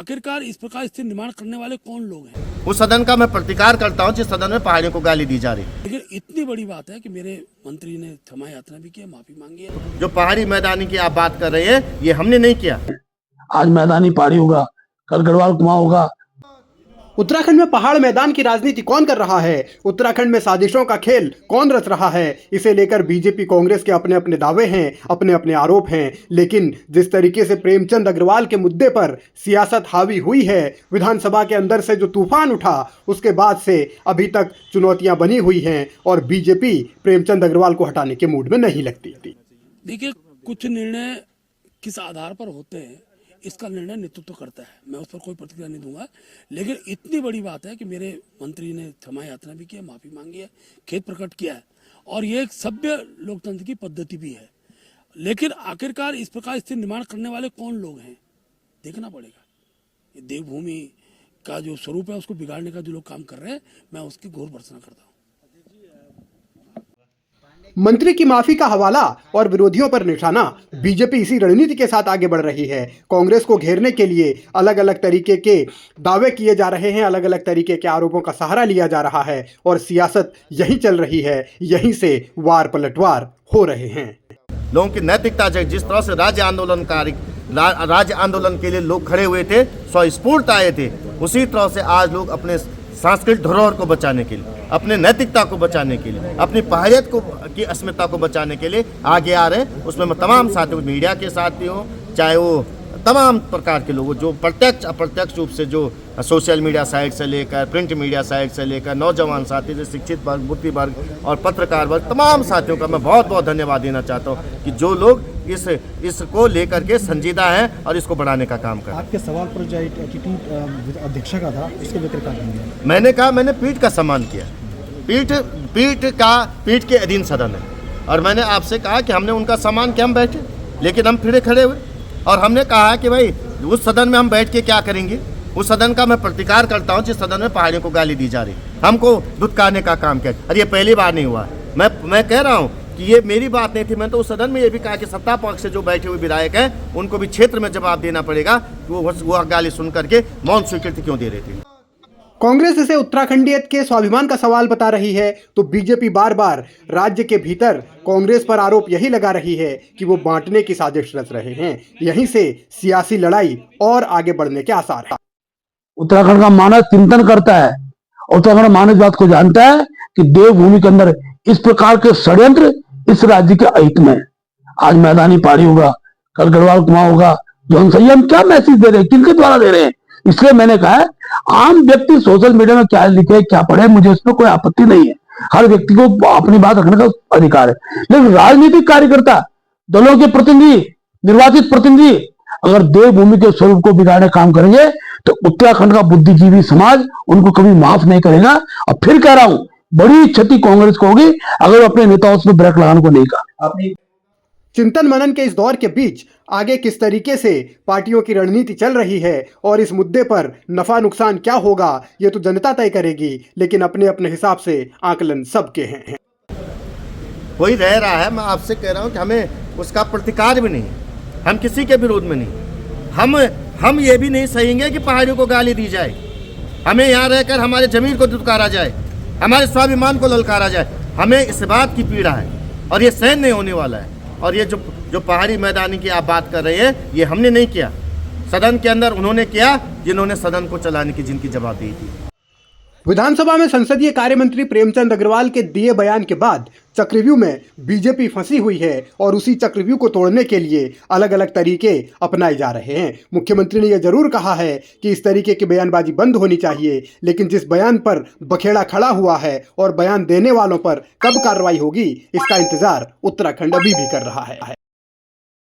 आखिरकार इस प्रकार स्थिति निर्माण करने वाले कौन लोग हैं? उस सदन का मैं प्रतिकार करता हूँ जिस सदन में पहाड़ियों को गाली दी जा रही है। लेकिन इतनी बड़ी बात है कि मेरे मंत्री ने क्षमा यात्रा भी की, माफी मांगी है। जो पहाड़ी मैदानी की आप बात कर रहे हैं ये हमने नहीं किया। आज मैदानी पहाड़ी होगा, कल गढ़वाल कुआं होगा। उत्तराखंड में पहाड़ मैदान की राजनीति कौन कर रहा है? उत्तराखंड में साजिशों का खेल कौन रच रहा है? इसे लेकर बीजेपी कांग्रेस के अपने अपने दावे हैं, अपने अपने आरोप हैं। लेकिन जिस तरीके से प्रेमचंद अग्रवाल के मुद्दे पर सियासत हावी हुई है, विधानसभा के अंदर से जो तूफान उठा, उसके बाद से अभी तक चुनौतियां बनी हुई हैं और बीजेपी प्रेमचंद अग्रवाल को हटाने के मूड में नहीं लगती। देखिए, कुछ निर्णय किस आधार पर होते हैं इसका निर्णय नेतृत्व करता है, मैं उस पर कोई प्रतिक्रिया नहीं दूंगा। लेकिन इतनी बड़ी बात है कि मेरे मंत्री ने क्षमा यात्रा भी की है, माफी मांगी है, खेद प्रकट किया है और ये एक सभ्य लोकतंत्र की पद्धति भी है। लेकिन आखिरकार इस प्रकार स्थिति निर्माण करने वाले कौन लोग हैं, देखना पड़ेगा। ये देवभूमि का जो स्वरूप है उसको बिगाड़ने का जो लोग काम कर रहे हैं, मैं उसकी घोर भर्त्सना करता हूँ। मंत्री की माफी का हवाला और विरोधियों पर निशाना। बीजेपी इसी रणनीति के साथ आगे बढ़ रही है। कांग्रेस को घेरने के लिए अलग अलग तरीके के दावे किए जा रहे हैं, अलग अलग तरीके के आरोपों का सहारा लिया जा रहा है और सियासत यही चल रही है। यहीं से वार पलटवार हो रहे हैं। लोगों की नैतिकता जिस तरह से राज्य आंदोलन के लिए लोग खड़े हुए थे, स्वस्फूर्त आए थे, उसी तरह से आज लोग अपने सांस्कृतिक धरोहर को बचाने के लिए, अपने नैतिकता को बचाने के लिए, अपनी पहाड़ियत को की अस्मिता को बचाने के लिए आगे आ रहे हैं। उसमें मैं तमाम साथियों, मीडिया के साथी हों, चाहे वो तमाम प्रकार के लोग जो प्रत्यक्ष अप्रत्यक्ष रूप से, जो सोशल मीडिया साइट से लेकर प्रिंट मीडिया साइट से लेकर नौजवान साथी, जो शिक्षित वर्ग, बुद्धि वर्ग और पत्रकार वर्ग, तमाम साथियों का मैं बहुत बहुत धन्यवाद देना चाहता हूँ कि जो लोग इसको लेकर के संजीदा हैं और इसको बढ़ाने का काम कर रहे हैं। आपके सवाल पर जो एटीट्यूड अध्यक्ष का था, इसके लेकर क्या कहेंगे? मैंने कहा, मैंने पीठ का सम्मान किया। पीठ के अधीन सदन है और मैंने आपसे कहा कि हमने उनका सम्मान किया, हम बैठे, लेकिन हम फिर खड़े हुए और हमने कहा कि भाई उस सदन में हम बैठ के क्या करेंगे। उस सदन का मैं प्रतिकार करता हूँ जिस सदन में पहाड़ियों को गाली दी जा रही, हमको धुतकारने का काम किया। और ये पहली बार नहीं हुआ। मैं कह रहा हूँ कि ये मेरी बात नहीं थी। मैं तो उस सदन में ये भी कहा कि सत्ता पक्ष से जो बैठे हुए विधायक हैं उनको भी क्षेत्र में जवाब देना पड़ेगा कि वो गाली सुन करके मौन स्वीकृति क्यों दे रहे थे। कांग्रेस इसे उत्तराखंडियत के स्वाभिमान का सवाल बता रही है तो बीजेपी बार बार राज्य के भीतर कांग्रेस पर आरोप यही लगा रही है कि वो बांटने की साजिश रच रहे हैं। यहीं से सियासी लड़ाई और आगे बढ़ने के आसार हैं। उत्तराखंड का मानस चिंतन करता है, उत्तराखंड मानस बात को जानता है कि देवभूमि के अंदर इस प्रकार के षड्यंत्र इस राज्य के अहित में। आज मैदानी पहाड़ी होगा, कल गढ़वाल कुआं होगा। जो हम सही, हम क्या मैसेज दे रहे हैं, किनके द्वारा दे रहे हैं? इसलिए मैंने कहा है, आम व्यक्ति सोशल मीडिया में क्या लिखे क्या पढ़े, मुझे इसमें कोई आपत्ति नहीं है। हर व्यक्ति को अपनी बात रखने का अधिकार है। लेकिन राजनीतिक कार्यकर्ता, दलों के प्रतिनिधि, निर्वाचित प्रतिनिधि अगर देवभूमि के स्वरूप को बिगाड़ने काम करेंगे तो उत्तराखंड का बुद्धिजीवी समाज उनको कभी माफ नहीं करेगा। और फिर कह रहा हूं, बड़ी क्षति कांग्रेस को होगी अगर वो अपने नेताओं से ब्रेक लगाने को नहीं कहा। चिंतन मनन के इस दौर के बीच आगे किस तरीके से पार्टियों की रणनीति चल रही है और इस मुद्दे पर नफा नुकसान क्या होगा, ये तो जनता तय करेगी। लेकिन अपने अपने हिसाब से आकलन सबके हैं। कोई रह रहा है, मैं आपसे कह रहा हूं कि हमें उसका प्रतिकार भी नहीं, हम किसी के विरोध में नहीं। हम ये भी नहीं सहेंगे कि पहाड़ियों को गाली दी जाए, हमें यहाँ रहकर हमारे जमीन को दुत्कारा जाए, हमारे स्वाभिमान को ललकारा जाए। हमें इस बात की पीड़ा है और ये सहन नहीं होने वाला है। और ये जो पहाड़ी मैदानी की आप बात कर रहे हैं, ये हमने नहीं किया। सदन के अंदर उन्होंने किया जिन्होंने सदन को चलाने की जिनकी जवाबदेही थी। विधानसभा में संसदीय कार्य मंत्री प्रेमचंद अग्रवाल के दिए बयान के बाद चक्रव्यूह में बीजेपी फंसी हुई है और उसी चक्रव्यूह को तोड़ने के लिए अलग अलग तरीके अपनाए जा रहे हैं। मुख्यमंत्री ने यह जरूर कहा है कि इस तरीके की बयानबाजी बंद होनी चाहिए, लेकिन जिस बयान पर बखेड़ा खड़ा हुआ है और बयान देने वालों पर कब कार्रवाई होगी, इसका इंतजार उत्तराखंड अभी भी कर रहा है।